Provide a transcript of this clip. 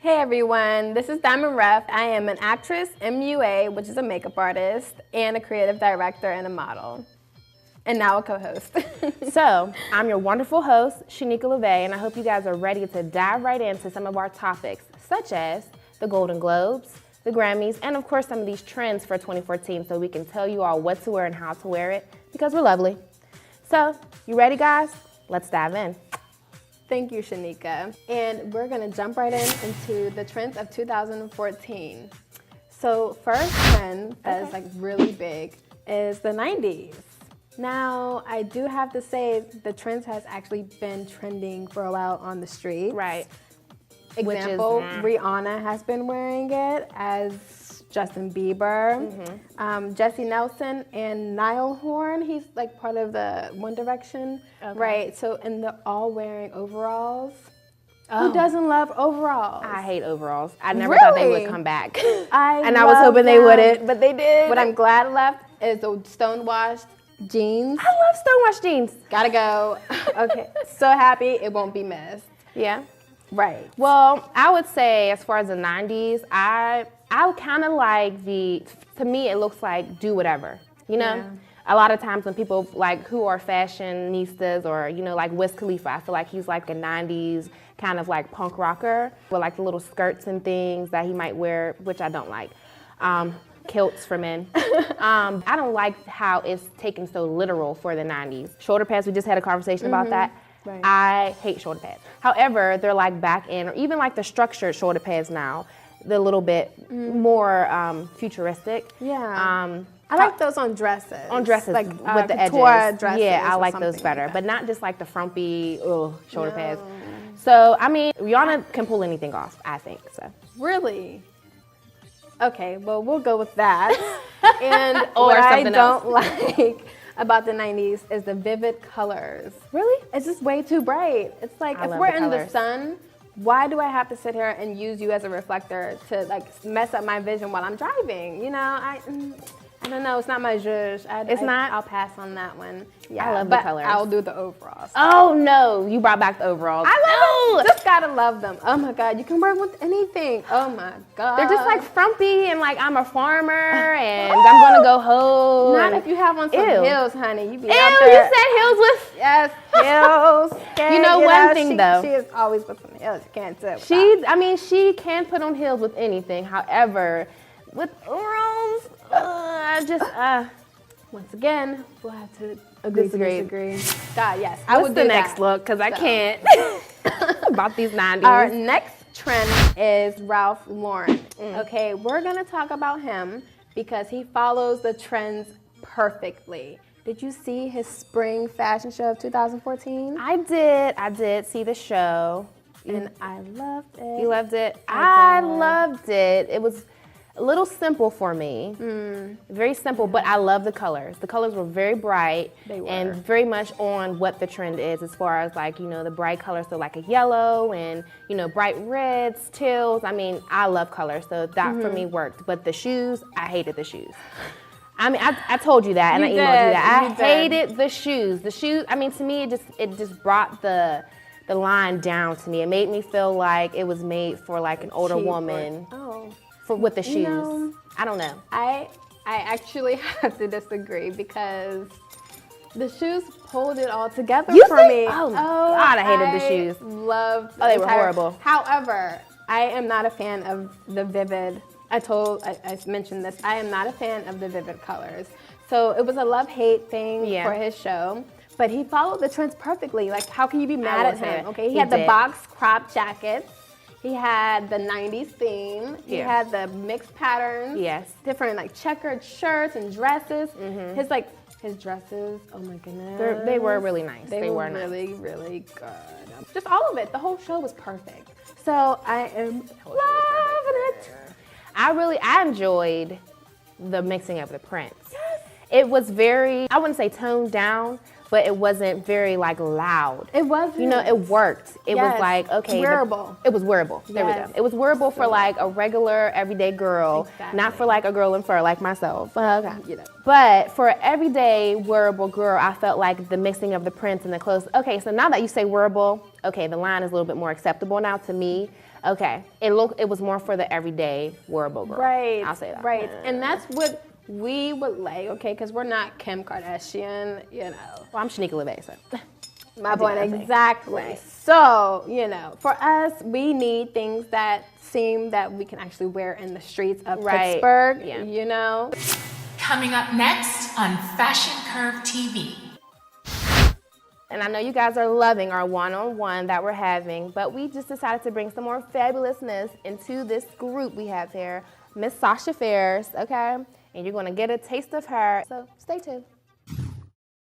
Hey everyone, this is DiamUnd Rouff. I am an actress, MUA, which is a makeup artist, and a creative director and a model. And now a co-host. So, I'm your wonderful host, Shaneka Lavae, and I hope you guys are ready to dive right into some of our topics, such as the Golden Globes, the Grammys, and of course some of these trends for 2014 so we can tell you all what to wear and how to wear it, because we're lovely. So, you ready guys? Let's dive in. Thank you, Shaneka. And we're gonna jump right into the trends of 2014. So first trend that is like really big is the 90s. Now, I do have to say the trends has actually been trending for a while on the street. Right. Example, Rihanna has been wearing it as Justin Bieber. Jesse Nelson and Niall Horn, he's like part of the One Direction, right? So, and they're all wearing overalls. Who doesn't love overalls? I hate overalls. I never thought they would come back. I was hoping they wouldn't, but they did. What I'm glad left is the stonewashed jeans. I love stonewashed jeans. Gotta go. Okay, so happy it won't be missed. Yeah. Right. Well, I would say as far as the 90s, I kind of like to me it looks like do whatever, you know? Yeah. A lot of times when people like who are fashionistas or, you know, like Wiz Khalifa, I feel like he's like a 90s kind of like punk rocker with like the little skirts and things that he might wear, which I don't like. Kilts for men. I don't like how it's taken so literal for the 90s. Shoulder pads, we just had a conversation about that. Right. I hate shoulder pads. However, they're like back in, or even like the structured shoulder pads now, they're a little bit more futuristic. Yeah. I like those on dresses. On dresses, like with the edges. Dresses yeah, I like those better, but not just like the frumpy shoulder pads. So, I mean, Rihanna can pull anything off, I think, so. Really? Okay, well, we'll go with that. And Or what I something don't else. like about the 90s is the vivid colors. Really? It's just way too bright. It's like, I if love we're the in the colors. sun, why do I have to sit here and use you as a reflector to like mess up my vision while I'm driving? You know, I don't know. It's not my zhuzh. I'll pass on that one. Yeah, I love the but colors. I'll do the overalls. Oh no, you brought back the overalls. I love them. Just gotta love them. Oh my God, you can wear them with anything. Oh my God. They're just like frumpy and like I'm a farmer and I'm gonna go hoe. Not if you have on some heels, honey. You be Ew, out you there. said heels with. Yes, heels. You know one thing, though. She is always with some heels. You can't say She can put on heels with anything. However, with overalls, once again, we'll have to agree to disagree. God, yes. I what's would the do next that. look? Because I can't. About these 90s. Our next trend is Ralph Lauren. Okay, we're gonna talk about him because he follows the trends perfectly. Did you see his spring fashion show of 2014? I did see the show. And I loved it. You loved it? I did. Loved it. It was a little simple for me. Very simple, but I love the colors. The colors were very bright. They were. And very much on what the trend is as far as like, you know, the bright colors, so like a yellow and, you know, bright reds, teals. I mean, I love colors, so that for me worked. But the shoes, I hated the shoes. I mean, I told you that, and I emailed you that. I hated the shoes. The shoes, I mean, to me, it just brought the line down to me. It made me feel like it was made for like an older woman. With the shoes. You know, I don't know. I actually have to disagree because the shoes pulled it all together for me. Oh my God, I hated the shoes. Loved they were horrible. However, I am not a fan of the vivid. I mentioned this. I am not a fan of the vivid colors. So it was a love-hate thing for his show. But he followed the trends perfectly. Like, how can you be mad at him? Okay, he had the box crop jackets. He had the 90s theme. He had the mixed patterns. Yes. Different like checkered shirts and dresses. His dresses, oh my goodness. They were really nice. They were really, really good. Just all of it. The whole show was perfect. So I am loving it. I enjoyed the mixing of the prints. Yes. It was very, I wouldn't say toned down, but it wasn't very like loud. It wasn't. You know, it worked. It was like, okay. Wearable. It was wearable. There we go. It was wearable for like a regular everyday girl, not for like a girl in fur like myself. Okay. You know. But for an everyday wearable girl, I felt like the mixing of the prints and the clothes. Okay, so now that you say wearable, okay, the line is a little bit more acceptable now to me. Okay, it was more for the everyday wearable girl. Right. I'll say that. Right, and that's what we would like, okay, because we're not Kim Kardashian, you know. Well, I'm Shaneka Lavae, so. My point, exactly. Right. So, you know, for us, we need things that seem that we can actually wear in the streets of Pittsburgh, you know. Coming up next on Fashion Curve TV. And I know you guys are loving our one-on-one that we're having, but we just decided to bring some more fabulousness into this group we have here. Miss Sasha Fierce, okay? And you're gonna get a taste of her, so stay tuned.